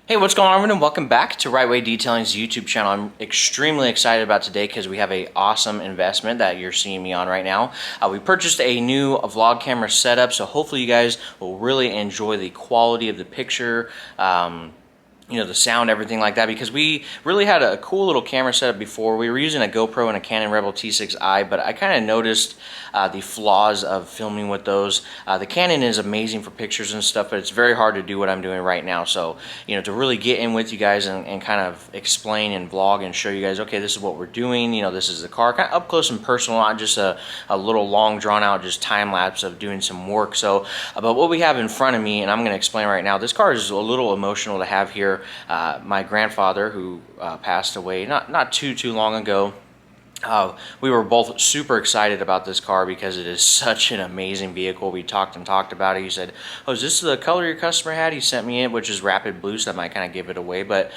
Hey, what's going on, everyone, and welcome back to Rite-Way Detailing's YouTube channel. I'm extremely excited about today because we have an awesome investment that you're seeing me on right now. We purchased a new vlog camera setup, so hopefully you guys will really enjoy the quality of the picture, the sound, everything like that, because we really had a cool little camera setup before. We were using a GoPro and a Canon Rebel T6i, but I kind of noticed the flaws of filming with those. The Canon is amazing for pictures and stuff, but it's very hard to do what I'm doing right now. So, to really get in with you guys and kind of explain and vlog and show you guys, okay, this is what we're doing, this is the car, kind of up close and personal, not just a little long drawn out, just time lapse of doing some work. So, but what we have in front of me, and I'm going to explain right now, this car is a little emotional to have here. My grandfather, who passed away not too long ago, we were both super excited about this car because it is such an amazing vehicle. We talked about it. He said, "Oh, is this the color your customer had?" He sent me it, which is rapid blue, so that might kind of give it away. But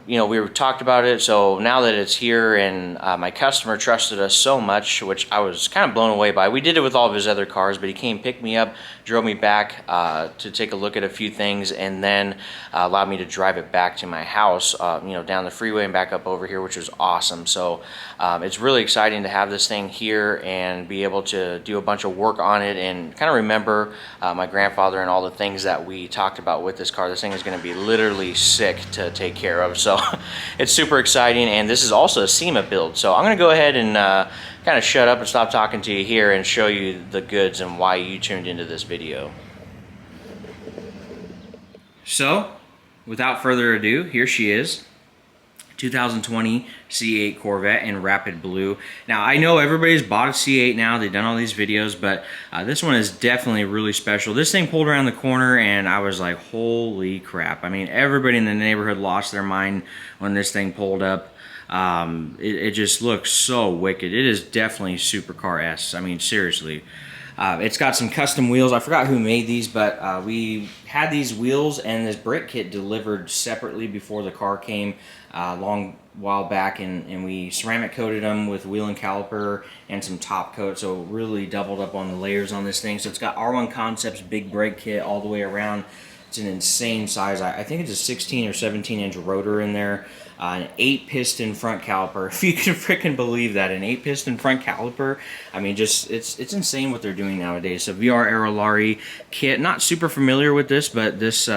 we talked about it, so now that it's here and my customer trusted us so much, which I was kind of blown away by. We did it with all of his other cars, but he came, picked me up, drove me back to take a look at a few things, and then allowed me to drive it back to my house, down the freeway and back up over here, which was awesome. So it's really exciting to have this thing here and be able to do a bunch of work on it and kind of remember my grandfather and all the things that we talked about with this car. This thing is going to be literally sick to take care of, so it's super exciting. And this is also a Sema build, so I'm going to go ahead and kind of shut up and stop talking to you here and show you the goods and why you tuned into this video. So without further ado, here she is, 2020 C8 Corvette in rapid blue. Now, I know everybody's bought a C8 now, they've done all these videos, but this one is definitely really special. This thing pulled around the corner and I was like, holy crap. I mean, everybody in the neighborhood lost their mind when this thing pulled up. It just looks so wicked. It is definitely supercar-esque. I mean, seriously. It's got some custom wheels. I forgot who made these, but we had these wheels and this brake kit delivered separately before the car came a long while back, and we ceramic coated them with wheel and caliper and some top coat, so really doubled up on the layers on this thing. So it's got R1 Concepts big brake kit all the way around. It's an insane size. I think it's a 16 or 17 inch rotor in there. An 8-piston front caliper. If you can freaking believe that, an 8-piston front caliper. I mean, just it's insane what they're doing nowadays. So Aero Kit. Not super familiar with this, but this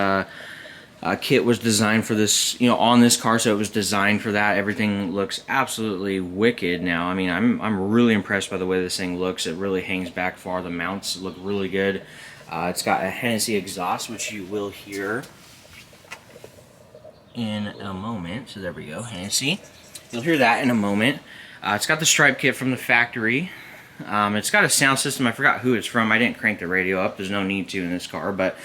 kit was designed for this, on this car, so it was designed for that. Everything looks absolutely wicked now. I mean, I'm really impressed by the way this thing looks. It really hangs back far. The mounts look really good. It's got a Hennessy exhaust, which you will hear in a moment. So there we go, Hennessy. You'll hear that in a moment. It's got the stripe kit from the factory. It's got a sound system. I forgot who it's from. I didn't crank the radio up. There's no need to in this car. But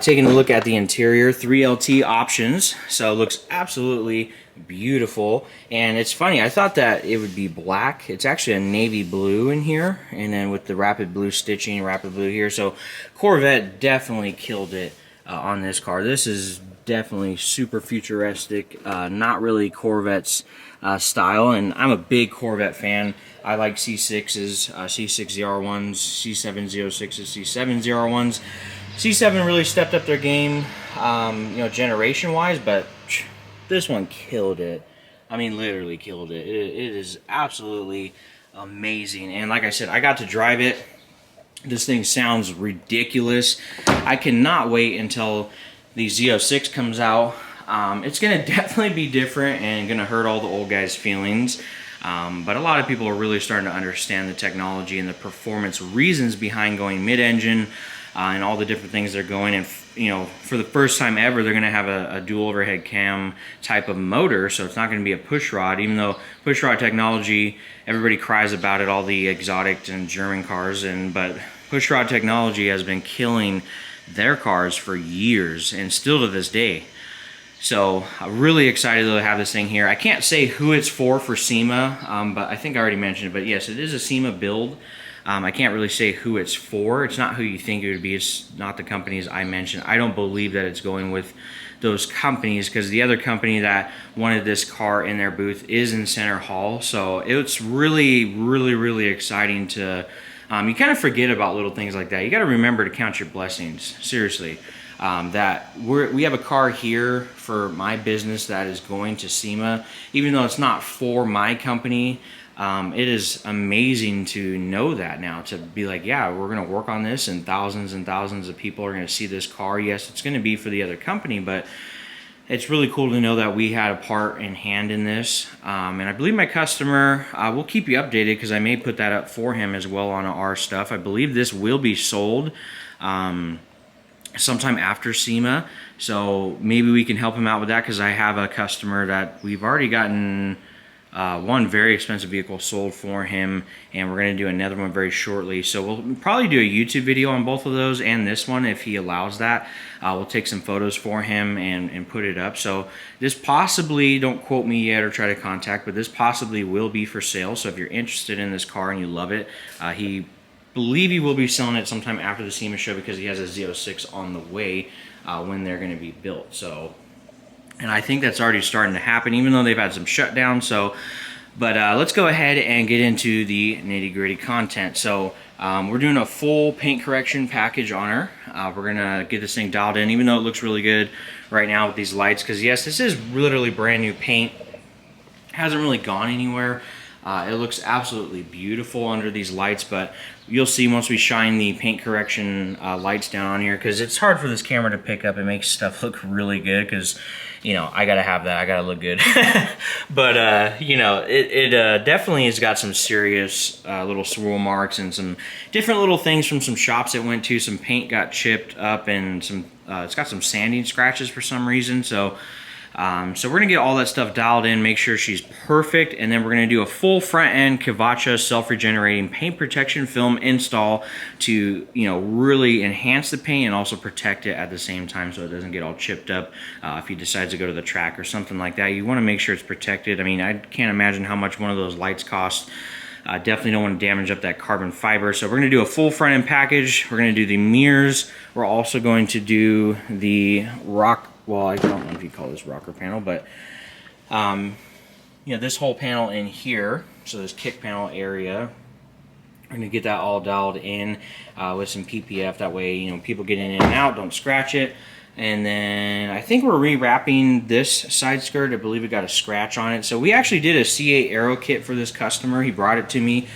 taking a look at the interior, 3LT options. So it looks absolutely beautiful. And it's funny, I thought that it would be black. It's actually a navy blue in here. And then with the rapid blue stitching, rapid blue here. So Corvette definitely killed it on this car. This is definitely super futuristic, not really Corvette's style, and I'm a big Corvette fan. I like C6s, C6ZR1s, C706s, C7ZR1s. C7 really stepped up their game, generation-wise, but this one killed it. I mean, literally killed it. It is absolutely amazing, and like I said, I got to drive it. This thing sounds ridiculous. I cannot wait until the Z06 comes out. It's going to definitely be different and going to hurt all the old guys' feelings. But a lot of people are really starting to understand the technology and the performance reasons behind going mid-engine and all the different things they're going. And for the first time ever, they're going to have a dual overhead cam type of motor, so it's not going to be a push rod, even though push rod technology, everybody cries about it, all the exotic and German cars, but push rod technology has been killing their cars for years and still to this day. So I'm really excited to have this thing here. I can't say who it's for Sema, but I think I already mentioned it. But yes, it is a Sema build. I can't really say who it's for. It's not who you think it would be. It's not the companies I mentioned. I don't believe that it's going with those companies, because the other company that wanted this car in their booth is in Center Hall. So it's really exciting to you kind of forget about little things like that. You got to remember to count your blessings, seriously. that we have a car here for my business that is going to Sema, even though it's not for my company. It is amazing to know that now, to be like, yeah, we're going to work on this and thousands of people are going to see this car. Yes, it's going to be for the other company, but it's really cool to know that we had a part in hand in this. And I believe my customer, we'll keep you updated because I may put that up for him as well on our stuff. I believe this will be sold sometime after Sema. So maybe we can help him out with that, because I have a customer that we've already gotten one very expensive vehicle sold for him, and we're going to do another one very shortly. So we'll probably do a YouTube video on both of those and this one if he allows that. We'll take some photos for him and put it up. So this possibly, don't quote me yet or try to contact, but this possibly will be for sale. So if you're interested in this car and you love it, he will be selling it sometime after the Sema show, because he has a Z06 on the way when they're going to be built. So, and I think that's already starting to happen, even though they've had some shutdowns. So, but let's go ahead and get into the nitty-gritty content. So we're doing a full paint correction package on her. We're gonna get this thing dialed in, even though it looks really good right now with these lights, because yes, this is literally brand new paint. Hasn't really gone anywhere. It looks absolutely beautiful under these lights, but you'll see once we shine the paint correction lights down on here, because it's hard for this camera to pick up. It makes stuff look really good, because, you know, I gotta have that. I gotta look good. But, you know, it definitely has got some serious little swirl marks and some different little things from some shops it went to. Some paint got chipped up, and some it's got some sanding scratches for some reason. So we're going to get all that stuff dialed in, make sure she's perfect, and then we're going to do a full front end Kavacha self-regenerating paint protection film install to, you know, really enhance the paint and also protect it at the same time so it doesn't get all chipped up if he decides to go to the track or something like that. You want to make sure it's protected. I mean, I can't imagine how much one of those lights costs. Definitely don't want to damage up that carbon fiber. So we're going to do a full front end package. We're going to do the mirrors. We're also going to do the well, I don't know if you call this rocker panel, but you know, this whole panel in here, so this kick panel area, we're going to get that all dialed in with some PPF. That way, you know, people get in and out, don't scratch it. And then I think we're rewrapping this side skirt. I believe it got a scratch on it. So we actually did a C8 Aero Kit for this customer. He brought it to me.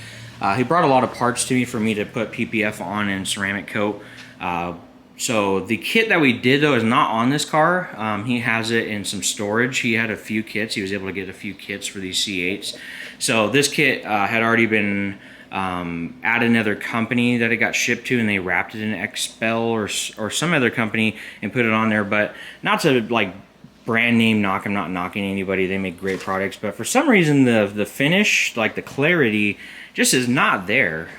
He brought a lot of parts to me for me to put PPF on and ceramic coat. So the kit that we did, though, is not on this car. He has it in some storage. He had a few kits. He was able to get a few kits for these C8s. So this kit had already been at another company that it got shipped to, and they wrapped it in Expel or some other company and put it on there. But not to, like, brand name knock. I'm not knocking anybody. They make great products. But for some reason, the finish, like the clarity, just is not there.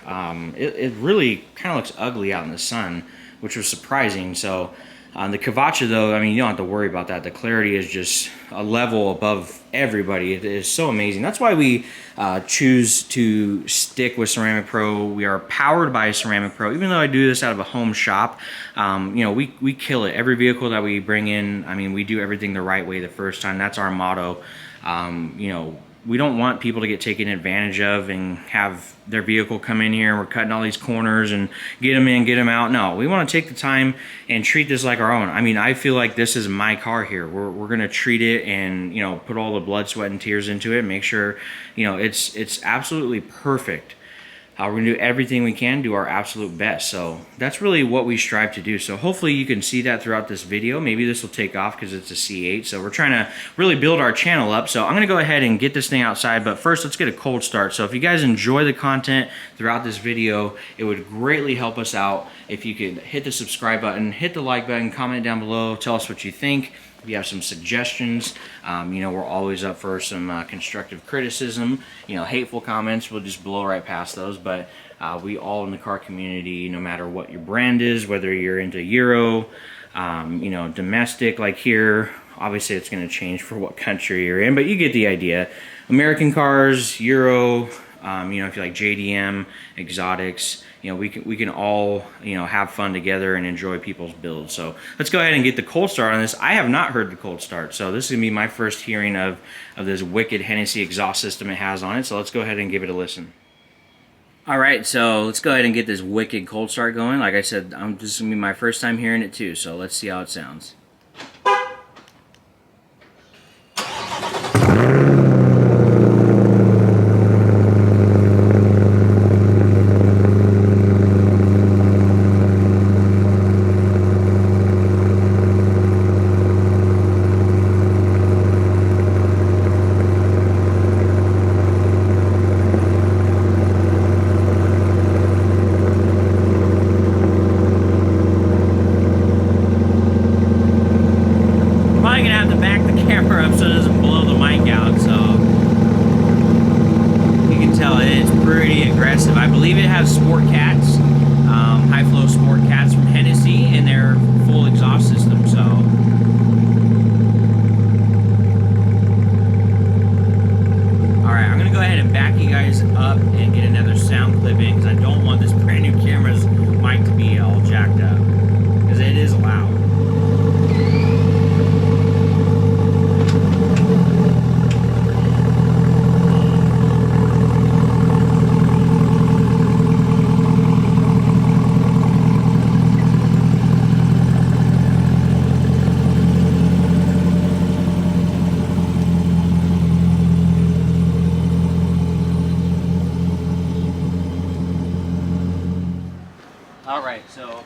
It really kind of looks ugly out in the sun, which was surprising. So the Kavacha, though, I mean, you don't have to worry about that. The clarity is just a level above everybody. It is so amazing. That's why we choose to stick with Ceramic Pro. We are powered by Ceramic Pro. Even though I do this out of a home shop, you know, we kill it. Every vehicle that we bring in, I mean, we do everything the right way the first time. That's our motto. You know, we don't want people to get taken advantage of and have their vehicle come in here and we're cutting all these corners and get them in, get them out. No, we want to take the time and treat this like our own. I mean, I feel like this is my car here. We're going to treat it and, you know, put all the blood, sweat, and tears into it. Make sure, you know, it's absolutely perfect. We're going to do everything we can, do our absolute best. So that's really what we strive to do. So hopefully you can see that throughout this video. Maybe this will take off because it's a C8. So we're trying to really build our channel up. So I'm going to go ahead and get this thing outside. But first, let's get a cold start. So if you guys enjoy the content throughout this video, it would greatly help us out if you could hit the subscribe button, hit the like button, comment down below, tell us what you think. If you have some suggestions, you know, we're always up for some constructive criticism. You know, hateful comments, we'll just blow right past those. But we all in the car community, no matter what your brand is, whether you're into Euro, you know, domestic, like here, obviously it's going to change for what country you're in, but you get the idea. American cars, Euro, you know, if you like JDM, exotics, you know, we can all, you know, have fun together and enjoy people's builds. So let's go ahead and get the cold start on this. I have not heard the cold start, so this is gonna be my first hearing of this wicked Hennessy exhaust system it has on it. So let's go ahead and give it a listen. Alright, so let's go ahead and get this wicked cold start going. Like I said, this is going to be my first time hearing it too, so let's see how it sounds. I believe it has sport cats, high flow sport cats from Hennessy in their full exhaust system. So, alright, I'm going to go ahead and back you guys up and get another sound clip in because I don't want this brand new camera's mic to be all jacked up because it is loud. Alright, so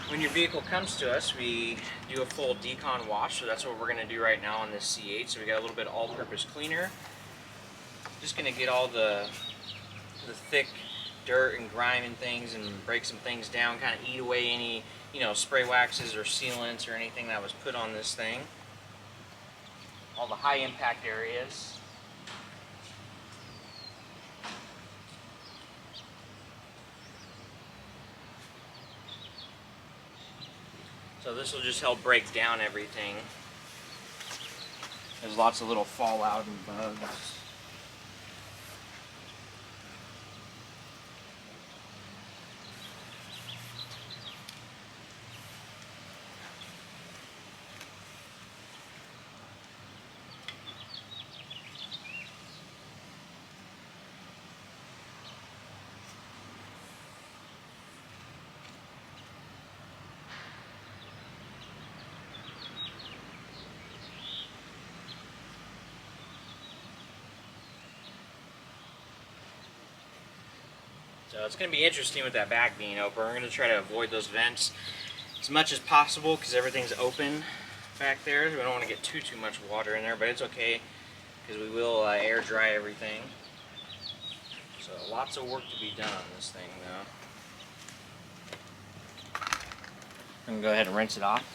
when your vehicle comes to us, we do a full Decon wash, so that's what we're going to do right now on this C8. So we got a little bit of all-purpose cleaner. Just going to get all the thick dirt and grime and things and break some things down, kind of eat away any, you know, spray waxes or sealants or anything that was put on this thing. All the high impact areas. So this will just help break down everything. There's lots of little fallout and bugs. So it's going to be interesting with that back being open. We're going to try to avoid those vents as much as possible because everything's open back there. We don't want to get too much water in there, but it's okay because we will air dry everything. So lots of work to be done on this thing though. I'm going to go ahead and rinse it off.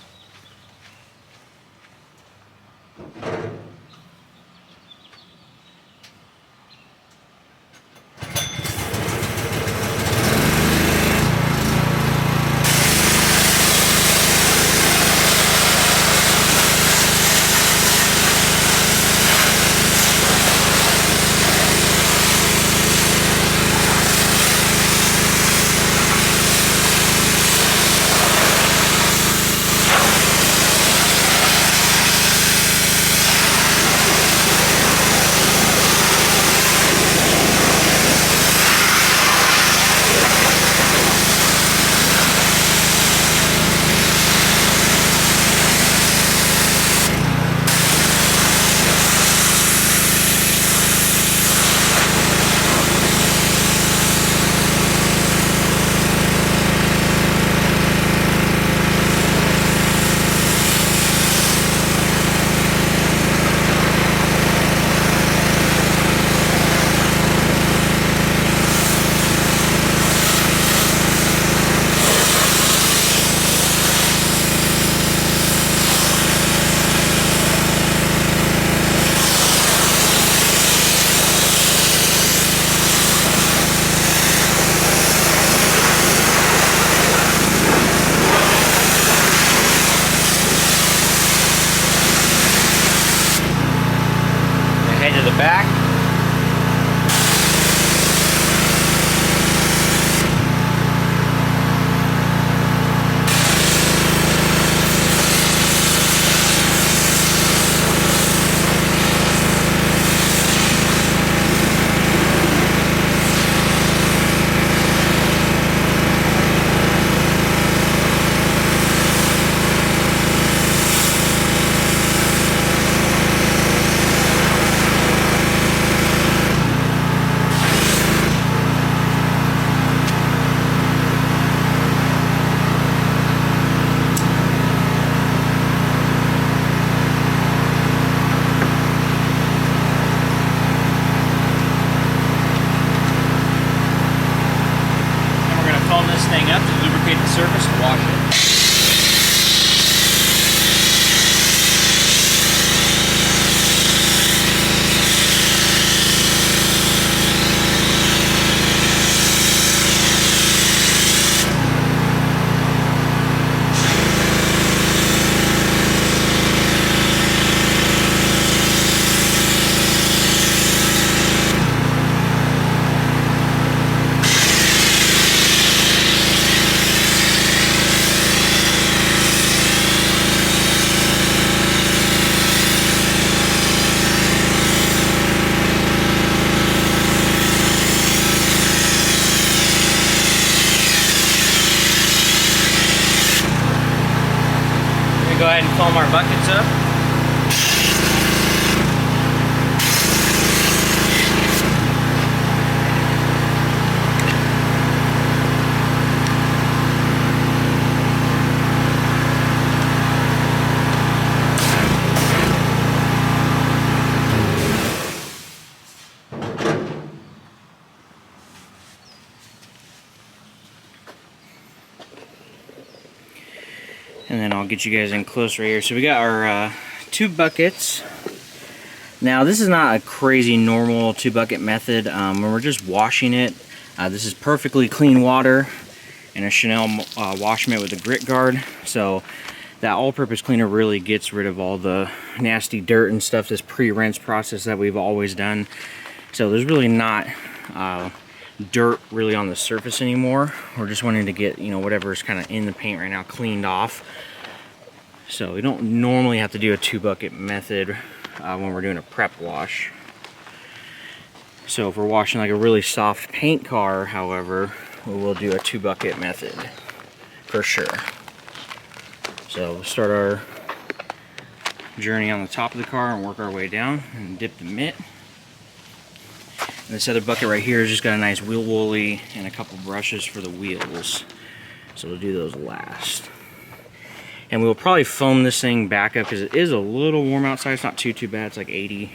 this thing up to lubricate the surface and wash it. Go ahead and foam our buckets up. And then I'll get you guys in close right here. So we got our 2 buckets. Now this is not a crazy normal 2-bucket method. When we're just washing it, this is perfectly clean water and a Chanel wash mitt with a grit guard. So that all-purpose cleaner really gets rid of all the nasty dirt and stuff, this pre-rinse process that we've always done. So there's really not dirt really on the surface anymore. We're just wanting to get, you know, whatever's kind of in the paint right now cleaned off. So we don't normally have to do a 2-bucket method when we're doing a prep wash. So if we're washing like a really soft paint car, however, we will do a 2-bucket method for sure. So we'll start our journey on the top of the car and work our way down and dip the mitt. And this other bucket right here has just got a nice wheel woolly and a couple brushes for the wheels. So we'll do those last. And we'll probably foam this thing back up because it is a little warm outside. It's not too bad. It's like 80.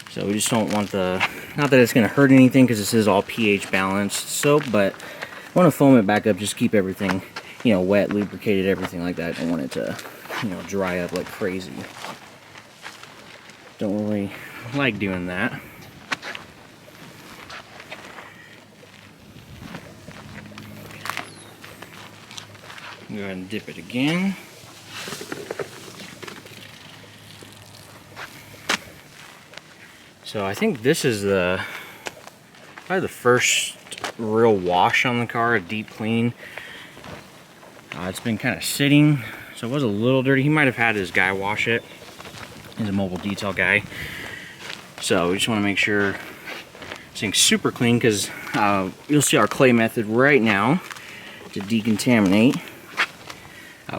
So we just don't want the, not that it's going to hurt anything because this is all pH balanced soap, but I want to foam it back up, just keep everything, you know, wet, lubricated, everything like that. I don't want it to, you know, dry up like crazy. Don't really like doing that. Go ahead and dip it again. So I think this is probably the first real wash on the car, a deep clean. It's been kind of sitting, so it was a little dirty. He might have had his guy wash it. He's a mobile detail guy. So we just want to make sure this thing's super clean because you'll see our clay method right now to decontaminate.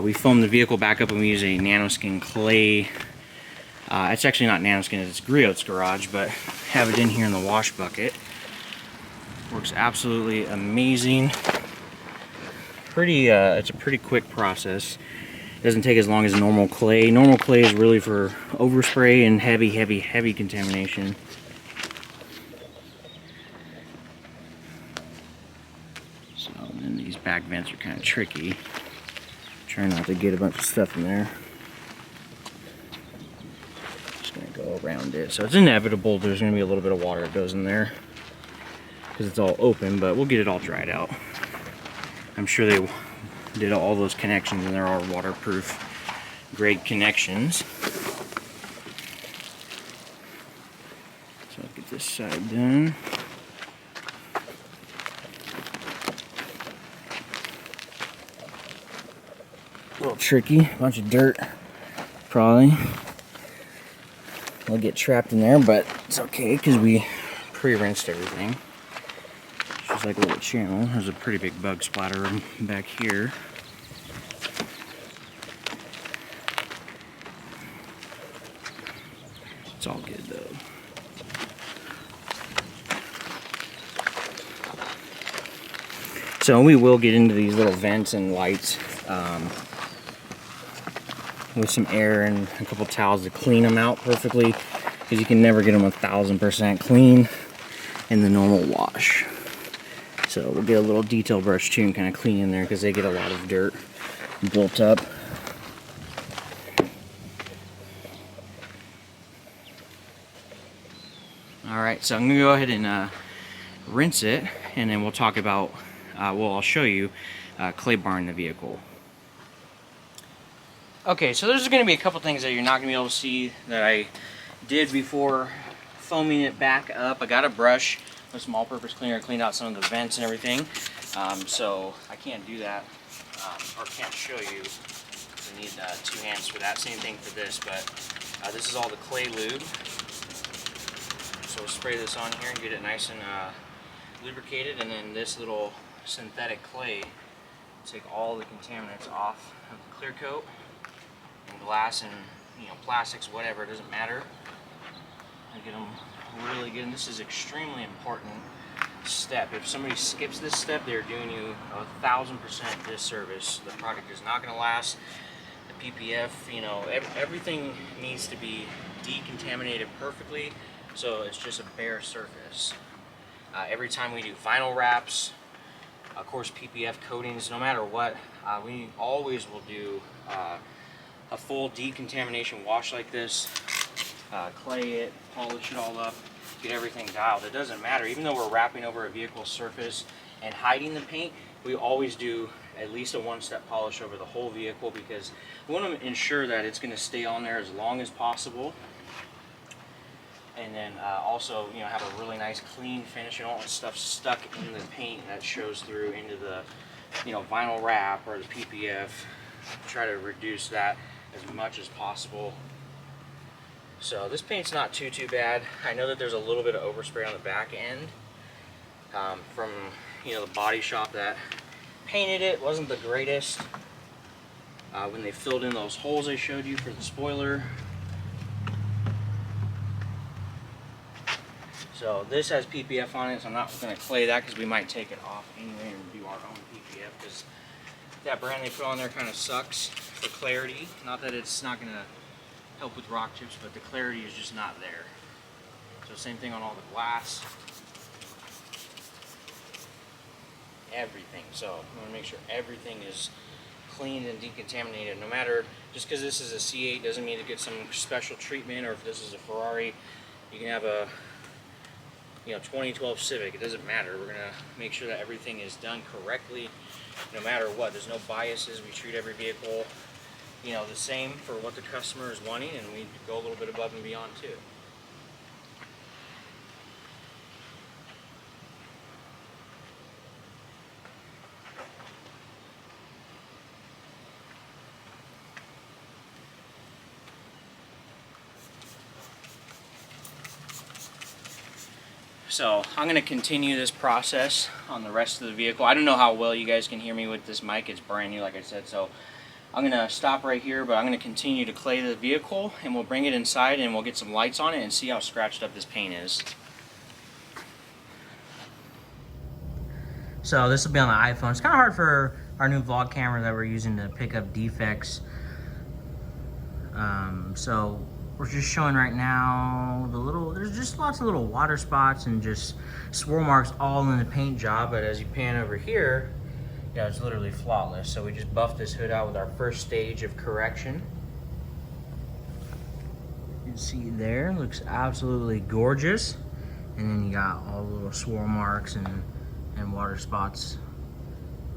We foam the vehicle back up and we use a nanoskin clay. It's actually not nanoskin, it's Griot's Garage, but have it in here in the wash bucket. Works absolutely amazing. It's a pretty quick process. It doesn't take as long as normal clay. Normal clay is really for overspray and heavy contamination. So then these back vents are kind of tricky. Try not to get a bunch of stuff in there. Just gonna go around it. So it's inevitable there's gonna be a little bit of water that goes in there because it's all open, but we'll get it all dried out. I'm sure they did all those connections and they're all waterproof grade connections. So I'll get this side done. A little tricky, a bunch of dirt, probably. Will get trapped in there, but it's okay because we pre-rinsed everything. It's just like a little channel. There's a pretty big bug splatter back here. It's all good though. So we will get into these little vents and lights with some air and a couple towels to clean them out perfectly, because you can never get them 1000% clean in the normal wash. So we'll get a little detail brush too and kind of clean in there because they get a lot of dirt built up. Alright, so I'm going to go ahead and rinse it, and then we'll talk about, I'll show you clay barring the vehicle. Okay, so there's going to be a couple things that you're not going to be able to see that I did before foaming it back up. I got a brush with some all-purpose cleaner, cleaned out some of the vents and everything, so I can't do that, or can't show you. I need 2 hands for that. Same thing for this, but this is all the clay lube. So we'll spray this on here and get it nice and lubricated, and then this little synthetic clay, take all the contaminants off of the clear coat, and glass and plastics, whatever, it doesn't matter. And get them really good. And this is extremely important step. If somebody skips this step, they're doing you 1,000% disservice. The product is not going to last. The PPF, everything needs to be decontaminated perfectly, so it's just a bare surface. Every time we do vinyl wraps, of course PPF coatings, no matter what, we always will do a full decontamination wash like this, clay it, polish it all up, get everything dialed. It doesn't matter, even though we're wrapping over a vehicle surface and hiding the paint, we always do at least a 1-step polish over the whole vehicle, because we want to ensure that it's going to stay on there as long as possible. And then also, have a really nice clean finish. You don't want stuff stuck in the paint that shows through into the, vinyl wrap or the PPF. Try to reduce that as much as possible. So this paint's not too bad. I know that there's a little bit of overspray on the back end from the body shop that painted it. Wasn't the greatest when they filled in those holes I showed you for the spoiler. So this has PPF on it, so I'm not going to clay that because we might take it off anyway and do our own PPF, because that brand they put on there kind of sucks for clarity. Not that it's not going to help with rock chips, but the clarity is just not there. So same thing on all the glass. Everything. So I want to make sure everything is cleaned and decontaminated. No matter, just because this is a C8 doesn't mean to get some special treatment, or if this is a Ferrari, you can have a 2012 Civic, it doesn't matter. We're going to make sure that everything is done correctly no matter what. There's no biases. We treat every vehicle the same for what the customer is wanting, and we go a little bit above and beyond too. So I'm going to continue this process on the rest of the vehicle. I don't know how well you guys can hear me with this mic. It's brand new, like I said. So I'm going to stop right here, but I'm going to continue to clay the vehicle, and we'll bring it inside and we'll get some lights on it and see how scratched up this paint is. So this will be on the iPhone. It's kind of hard for our new vlog camera that we're using to pick up defects. So we're just showing right now there's just lots of little water spots and just swirl marks all in the paint job, but as you pan over here, it's literally flawless. So we just buffed this hood out with our first stage of correction. You can see there, looks absolutely gorgeous. And then you got all the little swirl marks and water spots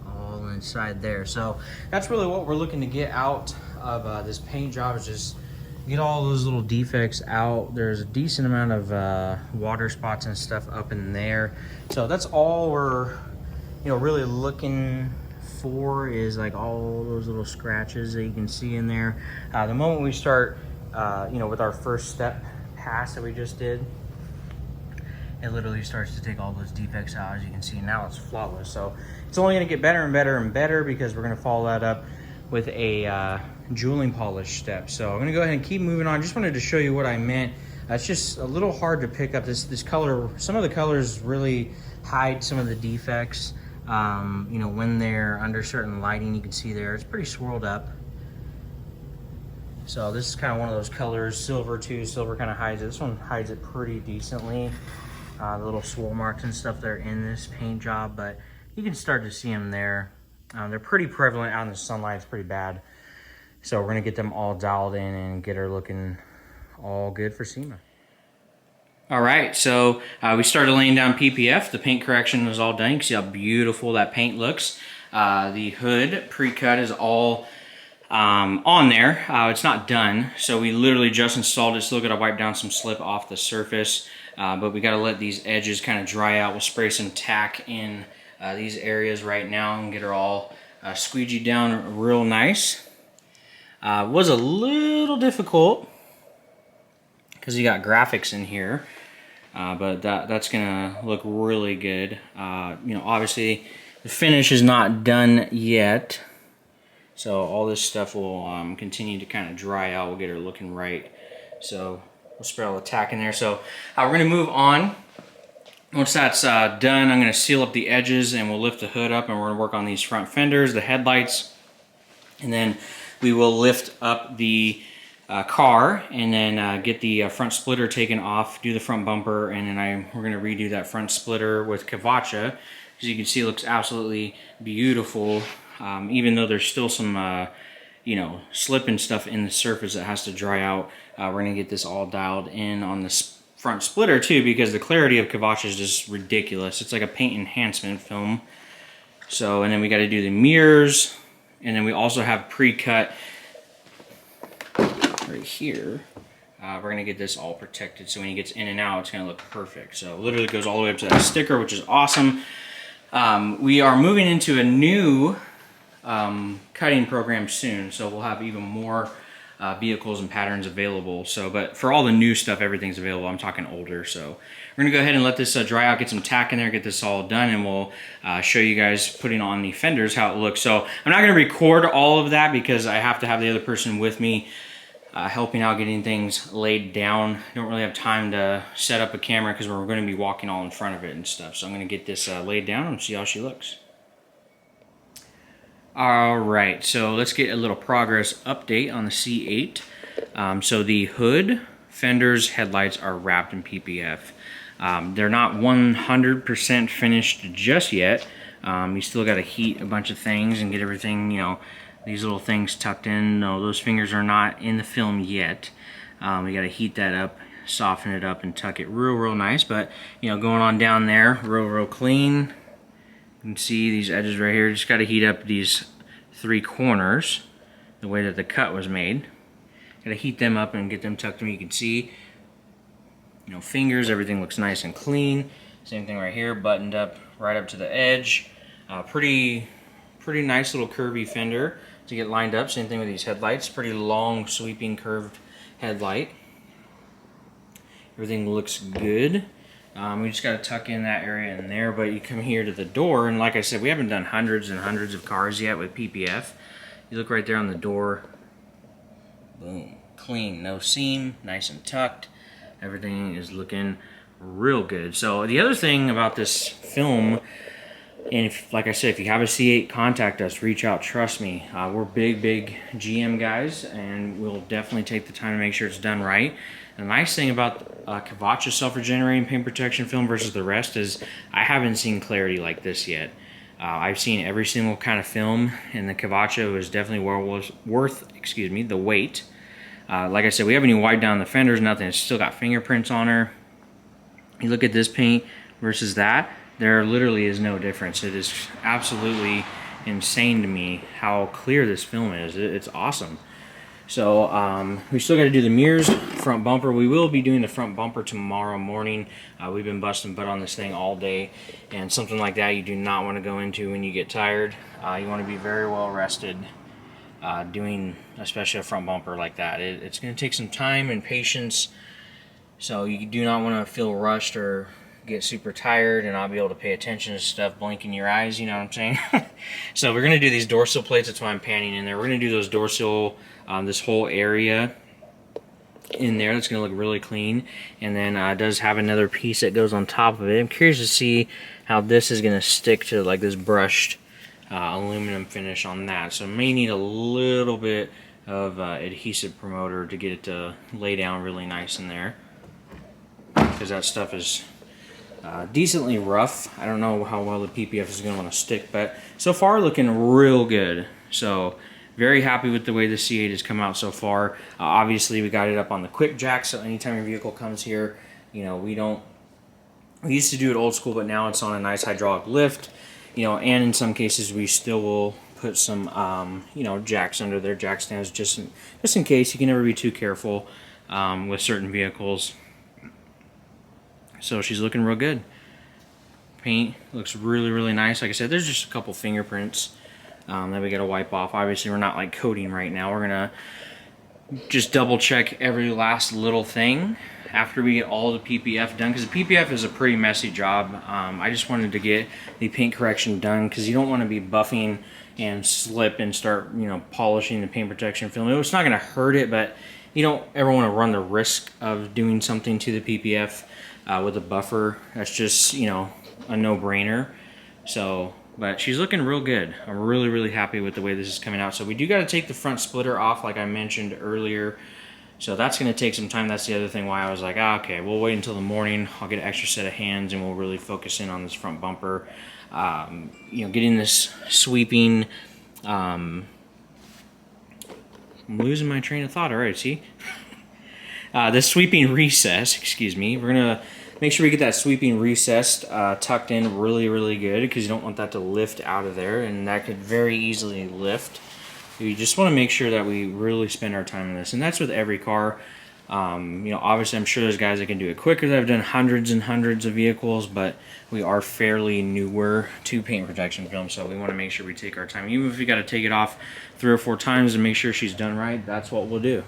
all inside there. So that's really what we're looking to get out of this paint job, is just get all those little defects out. There's a decent amount of water spots and stuff up in there. So that's all we're really looking for, is like all those little scratches that you can see in there. The moment we start with our first step pass that we just did, it literally starts to take all those defects out. As you can see, now it's flawless. So it's only going to get better and better and better, because we're going to follow that up with a jeweling polish step. So I'm going to go ahead and keep moving on. Just wanted to show you what I meant. It's just a little hard to pick up this color. Some of the colors really hide some of the defects. When they're under certain lighting, you can see there it's pretty swirled up. So this is kind of one of those colors. Silver too. Silver kind of hides it. This one hides it pretty decently. the little swirl marks and stuff that are in this paint job, but you can start to see them there. They're pretty prevalent out in the sunlight. It's pretty bad. So we're gonna get them all dialed in and get her looking all good for SEMA. All right, so we started laying down PPF. The paint correction was all done. You can see how beautiful that paint looks. The hood pre-cut is all on there. It's not done, so we literally just installed it. Still got to wipe down some slip off the surface, but we got to let these edges kind of dry out. We'll spray some tack in these areas right now and get her all squeegeed down real nice. Was a little difficult because you got graphics in here, but that's gonna look really good. You know, obviously the finish is not done yet, so all this stuff will continue to kind of dry out. We'll get her looking right. So we'll spray all the tack in there. So we're gonna move on. Once that's done, I'm gonna seal up the edges and we'll lift the hood up and we're gonna work on these front fenders, the headlights, and then we will lift up the car and then get the front splitter taken off, do the front bumper, and then we're going to redo that front splitter with Kavacha. As you can see, it looks absolutely beautiful, even though there's still some you know, slip and stuff in the surface that has to dry out. We're going to get this all dialed in on the front splitter too, because the clarity of Kavacha is just ridiculous. It's like a paint enhancement film. So, and then we got to do the mirrors, and then we also have pre-cut right here. We're going to get this all protected, so when he gets in and out, it's going to look perfect. So literally goes all the way up to that sticker, which is awesome. We are moving into a new cutting program soon, so we'll have even more vehicles and patterns available. So, but for all the new stuff, everything's available. I'm talking older. So we're gonna go ahead and let this dry out, get some tack in there, get this all done, and we'll show you guys putting on the fenders how it looks. So I'm not gonna record all of that because I have to have the other person with me helping out getting things laid down. Don't really have time to set up a camera because we're going to be walking all in front of it and stuff. So I'm going to get this laid down and see how she looks. All right, so let's get a little progress update on the C8. So the hood, fenders, headlights are wrapped in PPF. They're not 100% finished just yet. You still got to heat a bunch of things and get everything, you know, these little things tucked in. No, those fingers are not in the film yet. We got to heat that up, soften it up, and tuck it real nice. But, you know, going on down there, real clean. You can see these edges right here. Just got to heat up these 3 corners the way that the cut was made. Got to heat them up and get them tucked in. You can see, you know, fingers, everything looks nice and clean. Same thing right here, buttoned up right up to the edge. Pretty nice little curvy fender to get lined up. Same thing with these headlights. Pretty long, sweeping, curved headlight. Everything looks good. We just got to tuck in that area in there, but you come here to the door, and like I said, we haven't done hundreds and hundreds of cars yet with PPF. You look right there on the door. Boom. Clean, no seam, nice and tucked. Everything is looking real good. So the other thing about this film, and if, like I said, if you have a C8, contact us, reach out, trust me. We're big GM guys, and we'll definitely take the time to make sure it's done right. The nice thing about Kavacha self-regenerating paint protection film versus the rest is I haven't seen clarity like this yet. I've seen every single kind of film, and the Kavacha was definitely worth the wait. Like I said, we haven't even wiped down the fenders, nothing. It's still got fingerprints on her. You look at this paint versus that, there literally is no difference. It is absolutely insane to me how clear this film is. It's awesome. So we still got to do the mirrors, front bumper. We will be doing the front bumper tomorrow morning. We've been busting butt on this thing all day, and something like that you do not want to go into when you get tired. You want to be very well rested doing especially a front bumper like that. It's going to take some time and patience, so you do not want to feel rushed or get super tired and not be able to pay attention to stuff, blinking your eyes, you know what I'm saying? So we're going to do these dorsal plates. That's why I'm panning in there. We're going to do those dorsal, this whole area in there. That's going to look really clean. And then it does have another piece that goes on top of it. I'm curious to see how this is going to stick to like this brushed aluminum finish on that. So it may need a little bit of adhesive promoter to get it to lay down really nice in there, because that stuff is decently rough. I don't know how well the PPF is going to want to stick, but so far looking real good. So very happy with the way the C8 has come out so far. Obviously we got it up on the quick jack, so anytime your vehicle comes here, you know, we used to do it old school, but now it's on a nice hydraulic lift, you know, and in some cases we still will put some, you know, jacks under their jack stands just in case. You can never be too careful with certain vehicles. So she's looking real good. Paint looks really, really nice. Like I said, there's just a couple fingerprints that we got to wipe off. Obviously, we're not like coating right now. We're gonna just double check every last little thing after we get all the PPF done, because the PPF is a pretty messy job. I just wanted to get the paint correction done because you don't want to be buffing and slip and start, you know, polishing the paint protection film. It's not going to hurt it, but you don't ever want to run the risk of doing something to the PPF with a buffer. That's just, you know, a no-brainer. So, but she's looking real good. I'm really, really happy with the way this is coming out. So we do got to take the front splitter off, like I mentioned earlier. So that's going to take some time. That's the other thing why I was like, okay, we'll wait until the morning. I'll get an extra set of hands and we'll really focus in on this front bumper. You know, getting this sweeping, I'm losing my train of thought already, see? This sweeping recess, excuse me, we're going to make sure we get that sweeping recess tucked in really, really good, because you don't want that to lift out of there, and that could very easily lift. You just want to make sure that we really spend our time on this, and that's with every car. You know, obviously I'm sure there's guys that can do it quicker that have done hundreds and hundreds of vehicles, but we are fairly newer to paint protection film, so we want to make sure we take our time. Even if we got to take it off 3 or 4 times and make sure she's done right, that's what we'll do.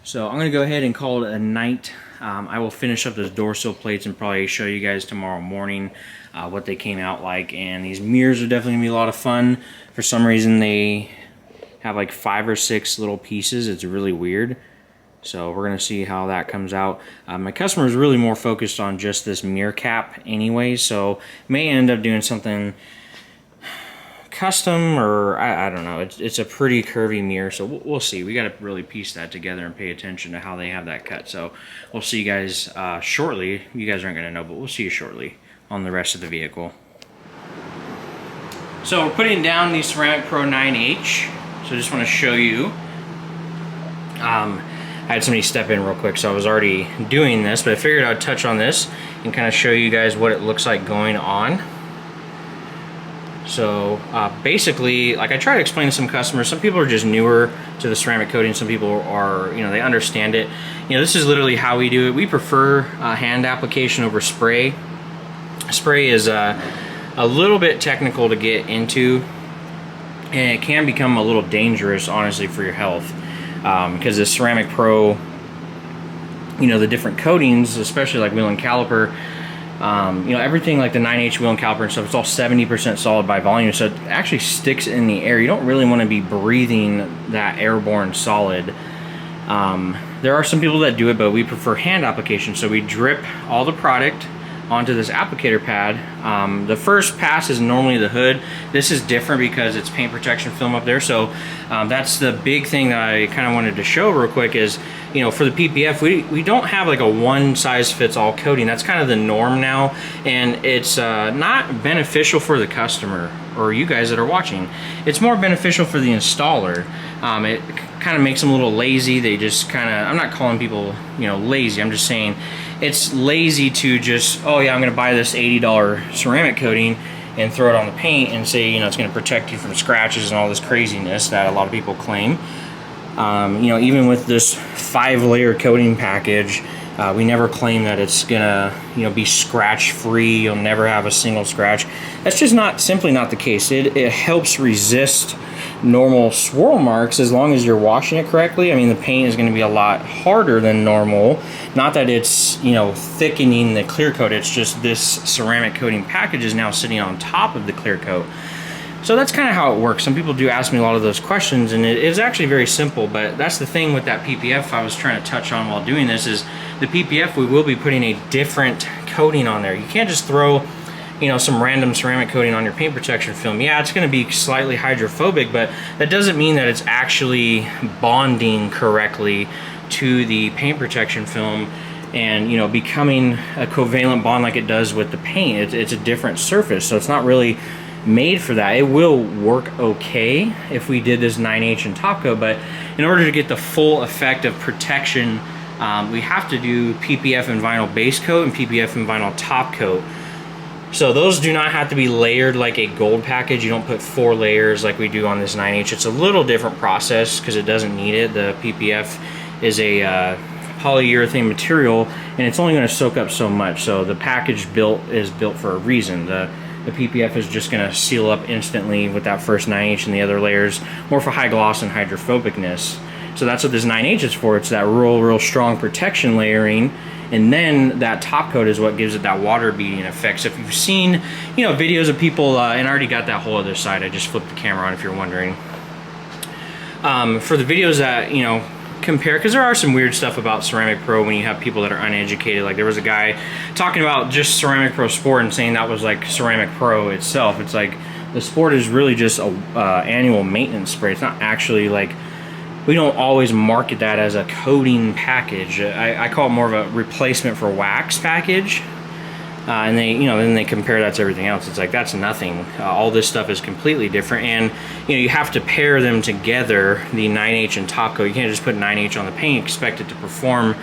So I'm going to go ahead and call it a night. I will finish up those dorsal plates and probably show you guys tomorrow morning what they came out like. And these mirrors are definitely going to be a lot of fun. For some reason they have like 5 or 6 little pieces. It's really weird. So we're going to see how that comes out. My customer is really more focused on just this mirror cap anyway, so may end up doing something custom, or I don't know. It's a pretty curvy mirror, so we'll see. We got to really piece that together and pay attention to how they have that cut. So we'll see you guys shortly. You guys aren't going to know, but we'll see you shortly on the rest of the vehicle. So we're putting down the Ceramic Pro 9H. So I just want to show you. I had somebody step in real quick, so I was already doing this, but I figured I'd touch on this and kind of show you guys what it looks like going on. So basically, like I try to explain to some customers, some people are just newer to the ceramic coating, some people are, you know, they understand it. You know, this is literally how we do it. We prefer hand application over spray. Spray is a little bit technical to get into, and it can become a little dangerous, honestly, for your health. Because the Ceramic Pro, you know, the different coatings, especially like wheel and caliper, you know, everything like the 9H wheel and caliper and stuff, it's all 70% solid by volume, so it actually sticks in the air. You don't really want to be breathing that airborne solid. There are some people that do it, but we prefer hand application, so we drip all the product onto this applicator pad. The first pass is normally the hood. This is different because it's paint protection film up there, so that's the big thing that I kind of wanted to show real quick is, you know, for the PPF, we don't have like a one-size-fits-all coating. That's kind of the norm now, and it's not beneficial for the customer or you guys that are watching. It's more beneficial for the installer. It kind of makes them a little lazy. They just kind of, I'm not calling people, you know, lazy. I'm just saying it's lazy to just, oh yeah, I'm going to buy this $80 ceramic coating and throw it on the paint and say, you know, it's going to protect you from scratches and all this craziness that a lot of people claim. You know, even with this 5-layer coating package, we never claim that it's gonna, you know, be scratch free. You'll never have a single scratch. That's just simply not the case. It helps resist normal swirl marks as long as you're washing it correctly. I mean, the paint is going to be a lot harder than normal. Not that it's, you know, thickening the clear coat. It's just this ceramic coating package is now sitting on top of the clear coat. So that's kind of how it works. Some people do ask me a lot of those questions, and it is actually very simple, but that's the thing with that PPF I was trying to touch on while doing this is the PPF, we will be putting a different coating on there. You can't just throw, you know, some random ceramic coating on your paint protection film. Yeah, it's going to be slightly hydrophobic, but that doesn't mean that it's actually bonding correctly to the paint protection film and, you know, becoming a covalent bond like it does with the paint. It's a different surface, so it's not really made for that. It will work okay if we did this 9H and top coat, but in order to get the full effect of protection, we have to do PPF and vinyl base coat and PPF and vinyl top coat. So those do not have to be layered like a gold package. You don't put 4 layers like we do on this 9H. It's a little different process because it doesn't need it. The PPF is a polyurethane material, and it's only going to soak up so much. So the package is built for a reason. The PPF is just going to seal up instantly with that first 9H, and the other layers more for high gloss and hydrophobicness. So that's what this 9H is for. It's that real strong protection layering, and then that top coat is what gives it that water beading effect. So if you've seen, you know, videos of people, and I already got that whole other side, I just flipped the camera on if you're wondering. For the videos that, you know, compare, because there are some weird stuff about Ceramic Pro when you have people that are uneducated. Like there was a guy talking about just Ceramic Pro Sport and saying that was like Ceramic Pro itself. It's like the Sport is really just a annual maintenance spray. It's not actually like, we don't always market that as a coating package. I call it more of a replacement for wax package. And they, you know, then they compare that to everything else. It's like, that's nothing. All this stuff is completely different, and you know, you have to pair them together, the 9H and top coat. You can't just put 9H on the paint and expect it to perform,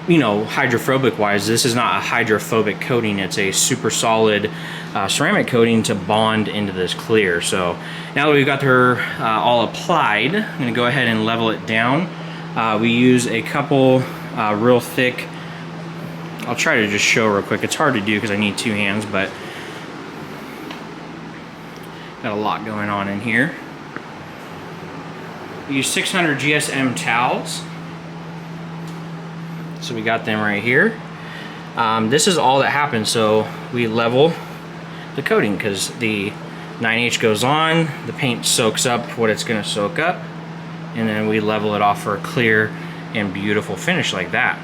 you know, hydrophobic wise. This is not a hydrophobic coating. It's a super solid ceramic coating to bond into this clear. So now that we've got her all applied, I'm gonna go ahead and level it down. We use a couple real thick, I'll try to just show real quick. It's hard to do because I need 2 hands, but got a lot going on in here. We use 600 GSM towels. So we got them right here. This is all that happens. So we level the coating because the 9H goes on, the paint soaks up what it's going to soak up, and then we level it off for a clear and beautiful finish like that.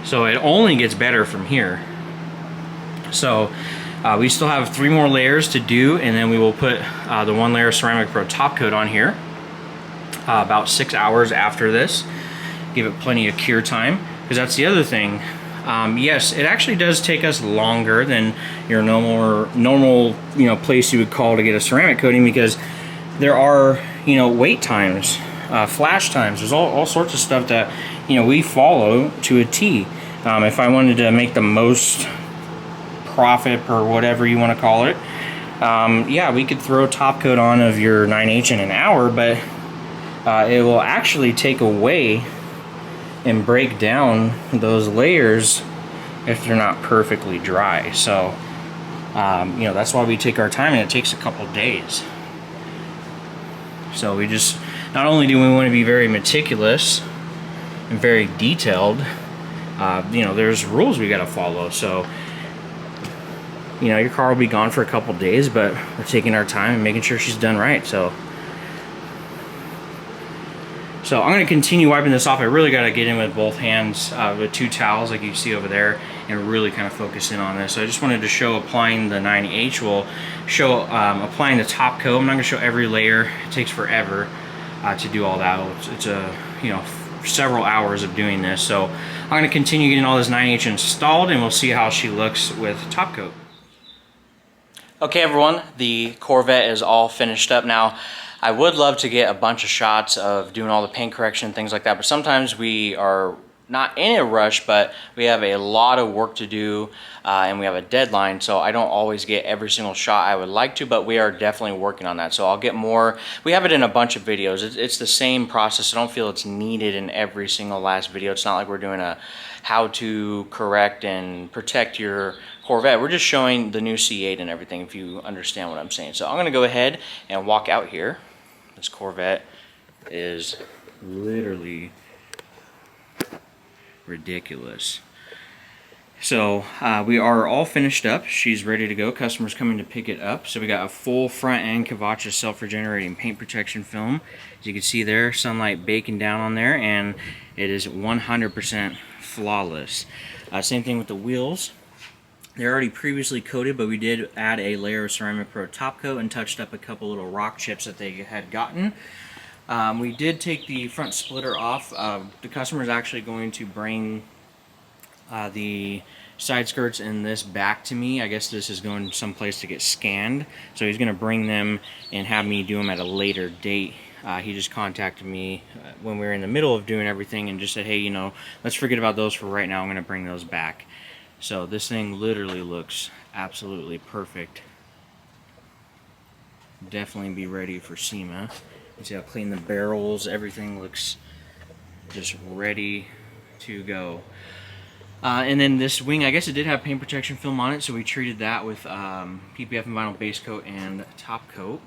So it only gets better from here. So we still have 3 more layers to do, and then we will put the 1 layer Ceramic Pro top coat on here about 6 hours after this. Give it plenty of cure time, because that's the other thing. Yes, it actually does take us longer than your normal you know, place you would call to get a ceramic coating, because there are, you know, wait times, flash times. There's all sorts of stuff that, you know, we follow to a T. If I wanted to make the most profit per whatever you want to call it, yeah, we could throw top coat on of your 9H in an hour, but it will actually take away and break down those layers if they're not perfectly dry. So you know, that's why we take our time, and it takes a couple days. So we just, not only do we want to be very meticulous and very detailed, you know, there's rules we got to follow. So, you know, your car will be gone for a couple days, but we're taking our time and making sure she's done right. So I'm going to continue wiping this off. I really got to get in with both hands with 2 towels like you see over there, and really kind of focus in on this. So I just wanted to show applying the 9H. We'll show applying the top coat. I'm not going to show every layer. It takes forever to do all that. It's a, you know, several hours of doing this. So I'm going to continue getting all this 9H installed, and we'll see how she looks with top coat. Okay everyone, the Corvette is all finished up now. I would love to get a bunch of shots of doing all the paint correction and things like that, but sometimes we are not in a rush, but we have a lot of work to do and we have a deadline, so I don't always get every single shot I would like to, but we are definitely working on that. So I'll get more. We have it in a bunch of videos. It's the same process. I don't feel it's needed in every single last video. It's not like we're doing a how to correct and protect your Corvette. We're just showing the new C8 and everything, if you understand what I'm saying. So I'm gonna go ahead and walk out here. This Corvette is literally ridiculous. So we are all finished up. She's ready to go. Customers coming to pick it up. So we got a full front end Cavacha self-regenerating paint protection film. As you can see there, sunlight baking down on there, and it is 100% flawless. Same thing with the wheels. They're already previously coated, but we did add a layer of Ceramic Pro top coat and touched up a couple little rock chips that they had gotten. We did take the front splitter off. The customer is actually going to bring the side skirts in this back to me. I guess this is going someplace to get scanned, so he's going to bring them and have me do them at a later date. He just contacted me when we were in the middle of doing everything and just said, hey, you know, let's forget about those for right now. I'm going to bring those back. So this thing literally looks absolutely perfect. Definitely be ready for Sema. You see how clean the barrels, everything looks just ready to go. And then this wing, I guess it did have paint protection film on it, so we treated that with PPF and vinyl base coat and top coat.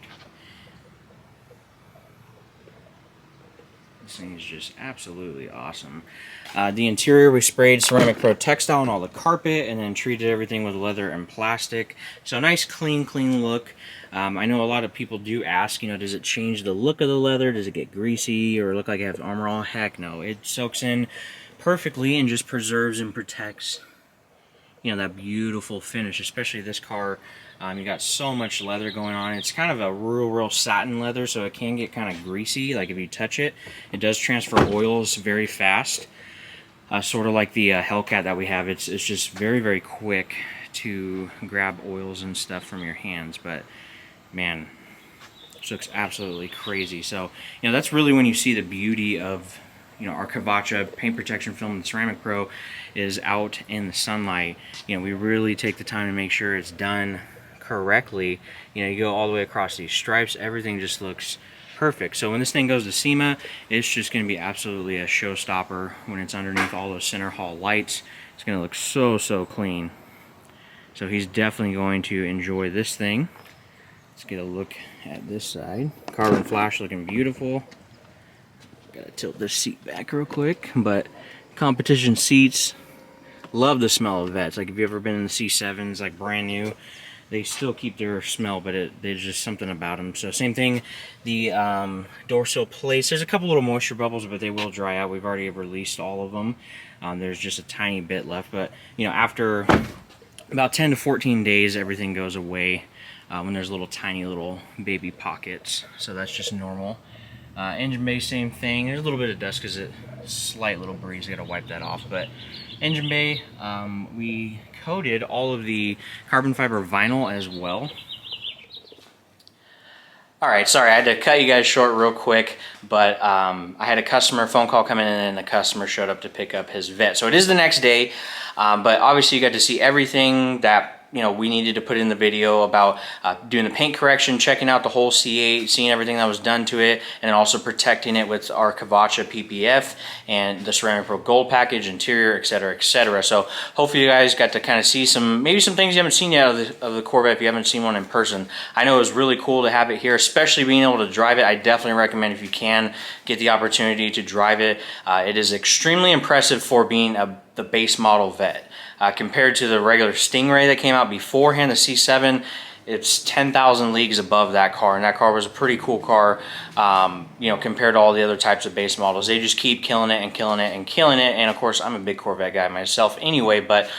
This thing is just absolutely awesome. The interior, we sprayed Ceramic Pro textile on all the carpet and then treated everything with leather and plastic. So nice, clean look. I know a lot of people do ask, you know, does it change the look of the leather? Does it get greasy or look like it has armor on? Heck no. It soaks in perfectly and just preserves and protects, you know, that beautiful finish, especially this car. You got so much leather going on. It's kind of a real satin leather, so it can get kind of greasy. Like if you touch it, it does transfer oils very fast. Sort of like the Hellcat that we have. It's just very quick to grab oils and stuff from your hands. But man, this looks absolutely crazy. So, you know, that's really when you see the beauty of, you know, our Kavacha paint protection film, the Ceramic Pro, is out in the sunlight. You know, we really take the time to make sure it's done correctly. You know, you go all the way across these stripes, everything just looks perfect. So when this thing goes to Sema, it's just going to be absolutely a showstopper when it's underneath all those center hall lights. It's going to look so clean. So he's definitely going to enjoy this thing. Let's get a look at this side. Carbon flash looking beautiful. Gotta tilt this seat back real quick, but competition seats. Love the smell of Vettes. Like if you've ever been in the C7s, like brand new, they still keep their smell, but there's just something about them. So same thing, the Dorsal Plates. There's a couple little moisture bubbles, but they will dry out. We've already released all of them. There's just a tiny bit left, but you know, after about 10 to 14 days, everything goes away when there's little tiny little baby pockets. So that's just normal. Engine bay, same thing. There's a little bit of dust because it's a slight little breeze. I gotta wipe that off. But engine bay, we coated all of the carbon fiber vinyl as well. Alright, sorry, I had to cut you guys short real quick, but I had a customer phone call come in and the customer showed up to pick up his Vette. So it is the next day, but obviously you got to see everything that, you know, we needed to put in the video about doing the paint correction, checking out the whole C8, seeing everything that was done to it, and then also protecting it with our Kavacha PPF and the Ceramic Pro Gold package, interior, etc., etc. So hopefully you guys got to kind of see maybe some things you haven't seen yet of the Corvette if you haven't seen one in person. I know it was really cool to have it here, especially being able to drive it. I definitely recommend, if you can get the opportunity to drive it. It is extremely impressive for being the base model Vette. Compared to the regular Stingray that came out beforehand, the C7, it's 10,000 leagues above that car, and that car was a pretty cool car, you know, compared to all the other types of base models. They just keep killing it and killing it and killing it, and of course, I'm a big Corvette guy myself anyway, but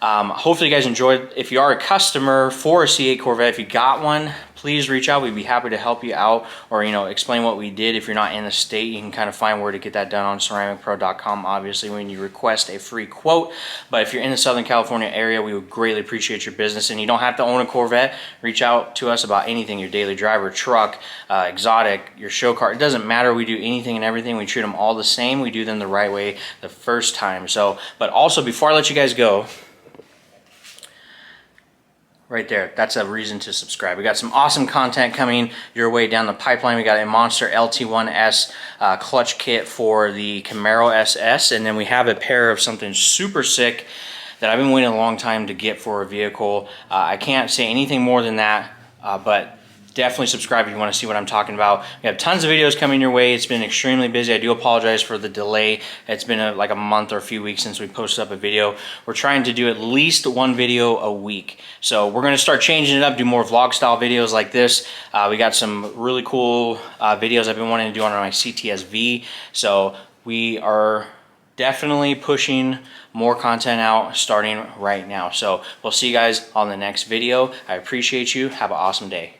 hopefully you guys enjoyed. If you are a customer for a C8 Corvette, if you got one, please reach out. We'd be happy to help you out, or, you know, explain what we did. If you're not in the state, you can kind of find where to get that done on ceramicpro.com, obviously, when you request a free quote. But if you're in the Southern California area, we would greatly appreciate your business. And you don't have to own a Corvette. Reach out to us about anything, your daily driver, truck, exotic, your show car. It doesn't matter. We do anything and everything. We treat them all the same. We do them the right way the first time. So, but also, before I let you guys go, right there, that's a reason to subscribe. We got some awesome content coming your way down the pipeline. We got a Monster LT1S clutch kit for the Camaro SS, and then we have a pair of something super sick that I've been waiting a long time to get for a vehicle. I can't say anything more than that, but definitely subscribe if you want to see what I'm talking about. We have tons of videos coming your way. It's been extremely busy. I do apologize for the delay. It's been like a month or a few weeks since we posted up a video. We're trying to do at least one video a week. So we're going to start changing it up, do more vlog style videos like this. We got some really cool videos I've been wanting to do on my CTS-V. So we are definitely pushing more content out starting right now. So we'll see you guys on the next video. I appreciate you. Have an awesome day.